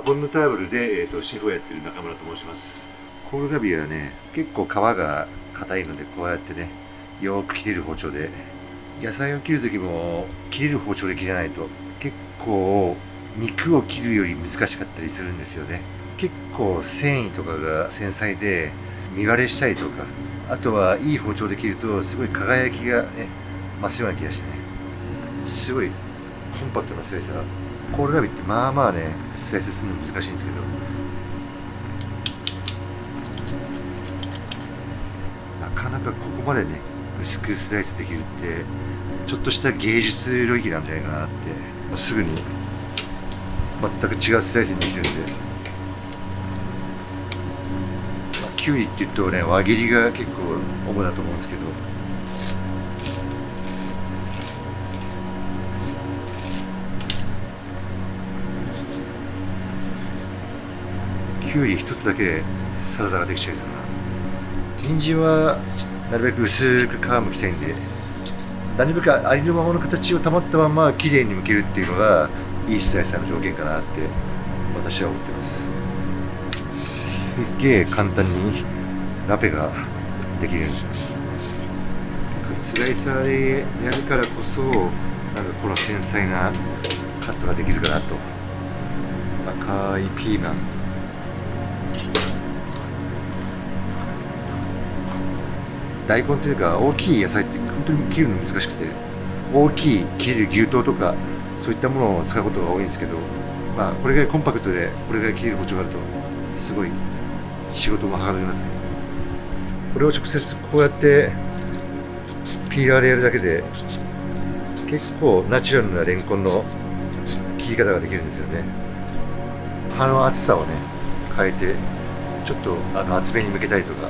ボンヌターブルで、シェフをやってる中村と申します。コールラビはね、結構皮が硬いので、こうやってね、よーく切れる包丁で、野菜を切るときも切れる包丁で切らないと結構肉を切るより難しかったりするんですよね。結構繊維とかが繊細で見割れしたりとか、あとはいい包丁で切るとすごい輝きがね増すような気がしてね、すごいコンパクトなスライサー。コールラビってまあまあねスライスするの難しいんですけど、なかなかここまでね薄くスライスできるってちょっとした芸術領域なんじゃないかなって、すぐに全く違うスライスにできるんで、キュウリって言うとね輪切りが結構主だと思うんですけど、キュウリ一つだけでサラダができちゃいそうな。人参はなるべく薄く皮むきたいんで、なるべくありのままの形を保ったまま綺麗に剥けるっていうのがいいスライサーの条件かなって私は思ってます。すっげえ簡単にラペができるんですよ。スライサーでやるからこそなんかこの繊細なカットができるかなと。赤いピーマン、大根というか大きい野菜って本当に切るの難しくて、大きい切れる牛刀とかそういったものを使うことが多いんですけど、これぐらいコンパクトでこれぐらい切れる包丁があるとすごい仕事もはかどりますね。これを直接こうやってピーラーでやるだけで結構ナチュラルなレンコンの切り方ができるんですよね。刃の厚さをね変えてちょっと厚めに向けたりとか、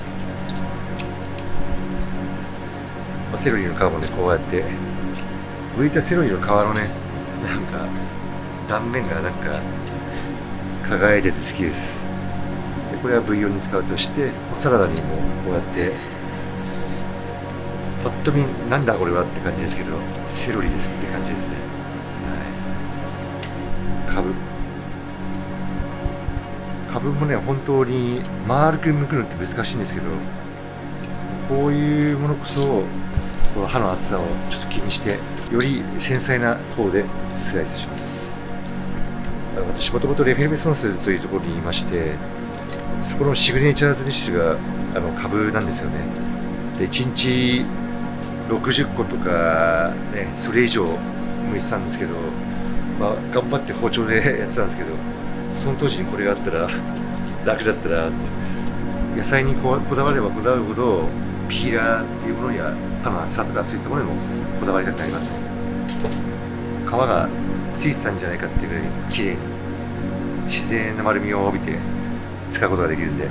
セロリの皮もねこうやって剥いたセロリの皮のねなんか断面がなんか輝いてて好きです。でこれはブイヨンに使うとして、サラダにもこうやってパッと見なんだこれはって感じですけど、セロリですって感じですね。はい、カブもね本当に丸く剥くのって難しいんですけど、こういうものこそこの刃の厚さをちょっと気にしてより繊細な方でスライスします。私もともとレフェルメソンスというところにいまして、そこのシグネチャーズディッシュがカブなんですよね。で1日60個とかねそれ以上剥いてたんですけど、頑張って包丁でやってたんですけど、その当時にこれがあったら楽だったなって。野菜にこだわればこだわるほどピーラーっていうものには刃の厚さとかそういったものにもこだわりたくなりますね。皮がついてたんじゃないかっていうぐらい綺麗に自然な丸みを帯びて使うことができるんで、